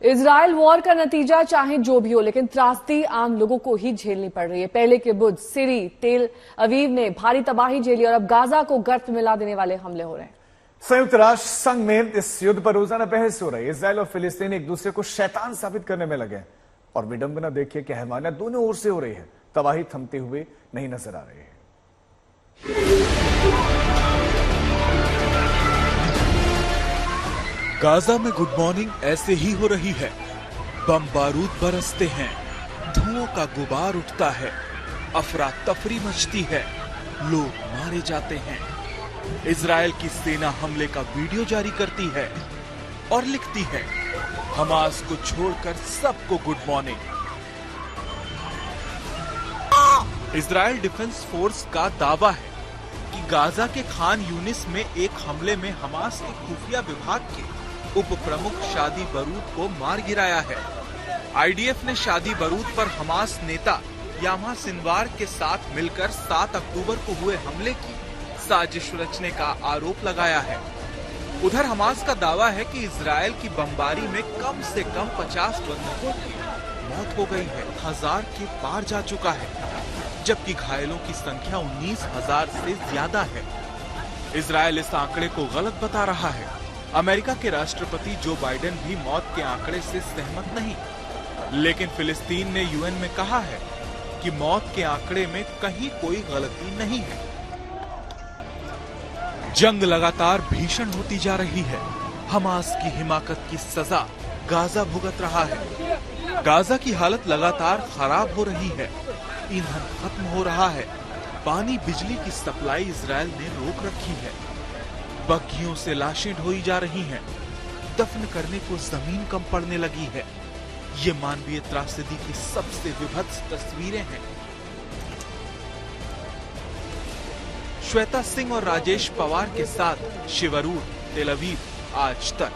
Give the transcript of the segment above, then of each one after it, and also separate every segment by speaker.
Speaker 1: Israel war का नतीजा चाहे जो भी हो, लेकिन त्रासदी आम लोगों को ही झेलनी पड़ रही है। पहले के बुध, सिरी, तेल अवीव ने भारी तबाही झेली और अब गाजा को गर्त मिला देने वाले हमले हो रहे हैं।
Speaker 2: संयुक्त राष्ट्र संघ में इस युद्ध पर रोजाना बहस हो रही है। इजराइल और फिलिस्तीन एक दूसरे को शैतान साबित करने में लगे हैं और विडंबना देखिए कि हैवानियत दोनों ओर से हो रही है। तबाही थमते हुए नहीं नजर आ रही है।
Speaker 3: गाजा में गुड मॉर्निंग ऐसे ही हो रही है। बम बारूद बरसते हैं, धुओं का गुबार उठता है, अफरा तफरी मचती है, लोग मारे जाते हैं। इजराइल की सेना हमले का वीडियो जारी करती है और लिखती है, हमास को छोड़कर सबको good morning. Israel defence force का दावा है कि गाजा के खान यूनिस में एक हमले में हमास के खुफिया विभाग के उप प्रमुख शादी बरूद को मार गिराया है। आईडीएफ ने शादी बरूद पर हमास नेता यामा सिनवार के साथ मिलकर 7 अक्टूबर को हुए हमले की साजिश रचने का आरोप लगाया है। उधर हमास का दावा है कि इजराइल की बमबारी में कम से कम 50 बंधुओं की मौत हो गई है, 1000 के पार जा चुका है, जबकि घायलों की संख्या 19,000 से ज्यादा है। इजराइल इस आंकड़े को गलत बता रहा है। अमेरिका के राष्ट्रपति जो बाइडेन भी मौत के आंकड़े से सहमत नहीं, लेकिन फिलिस्तीन ने यूएन में कहा है कि मौत के आंकड़े में कहीं कोई गलती नहीं है। जंग लगातार भीषण होती जा रही है। हमास की हिमाकत की सजा गाजा भुगत रहा है। गाजा की हालत लगातार खराब हो रही है। ईंधन खत्म हो रहा है। पानी बिजली की सप्लाई इजराइल ने रोक रखी है। बग्घियों से लाशें ढोई जा रही हैं। दफन करने को जमीन कम पड़ने लगी है। ये मानवीय त्रासदी की सबसे विभत्स तस्वीरें हैं। श्वेता सिंह और राजेश पवार के साथ शिवरूर, तेल अवीव, आज तक।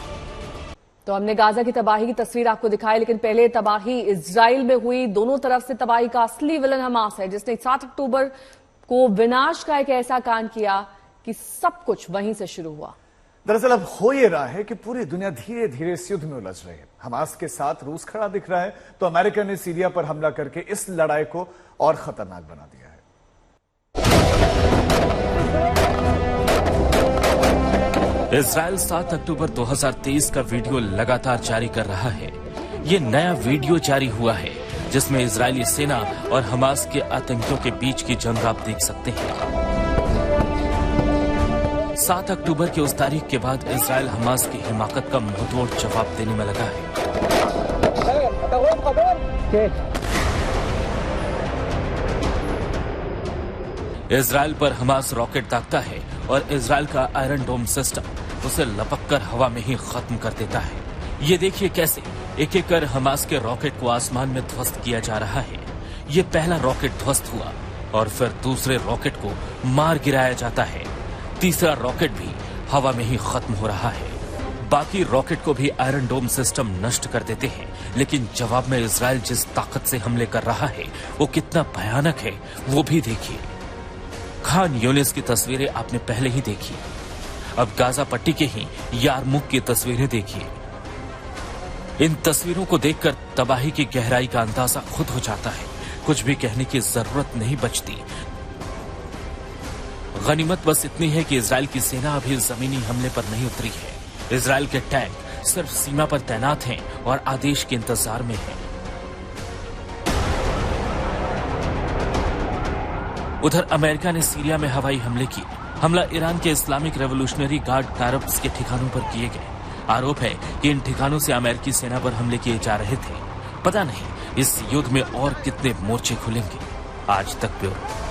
Speaker 1: तो हमने गाजा की तबाही की तस्वीर आपको दिखाई, लेकिन पहले तबाही इजराइल में हुई। दोनों तरफ से तबाही का असली विलन हमास है, जिसने 7 अक्टूबर को विनाश का एक ऐसा कांड किया कि सब कुछ वहीं से शुरू हुआ।
Speaker 2: दरअसल अब हो ये रहा है कि पूरी दुनिया धीरे धीरे इस युद्ध में उलझ रही है। हमास के साथ रूस खड़ा दिख रहा है, तो अमेरिका ने सीरिया पर हमला करके इस लड़ाई को और खतरनाक बना दिया है।
Speaker 4: इजराइल 7 अक्टूबर 2023 का वीडियो लगातार जारी कर रहा है। ये नया वीडियो जारी हुआ है जिसमें इजरायली सेना और हमास के आतंकियों के बीच की जंग आप देख सकते हैं। 7 अक्टूबर की उस तारीख के बाद इजराइल हमास की हिमाकत का मुंहतोड़ जवाब देने में लगा है। इजराइल पर हमास रॉकेट दागता है और इजराइल का आयरन डोम सिस्टम उसे लपककर हवा में ही खत्म कर देता है। ये देखिए कैसे एक एक कर हमास के रॉकेट को आसमान में ध्वस्त किया जा रहा है। ये पहला रॉकेट ध्वस्त हुआ और फिर दूसरे रॉकेट को मार गिराया जाता है। तीसरा रॉकेट भी हवा में ही खत्म हो रहा है। बाकी रॉकेट को भी आयरन डोम सिस्टम नष्ट कर देते हैं, लेकिन जवाब में इजराइल जिस ताकत से हमले कर रहा है वो कितना भयानक है वो भी देखिए। खान यूनिस की तस्वीरें आपने पहले ही देखी, अब गाजा पट्टी के ही यारमुक की तस्वीरें देखिए। इन तस्वीरों को देखकर तबाही की गहराई का अंदाजा खुद हो जाता है। कुछ भी कहने की जरूरत नहीं बचती। गनीमत बस इतनी है कि इजराइल की सेना अभी जमीनी हमले पर नहीं उतरी है। इजराइल के टैंक सिर्फ सीमा पर तैनात हैं और आदेश के इंतजार में हैं। उधर अमेरिका ने सीरिया में हवाई हमले किए। हमला ईरान के इस्लामिक रेवोल्यूशनरी गार्ड टारब्स के ठिकानों पर किए गए। आरोप है कि इन ठिकानों से अमेरिकी सेना पर हमले किए जा रहे थे। पता नहीं इस युद्ध में और कितने मोर्चे खुलेंगे। आज तक ब्यूरो।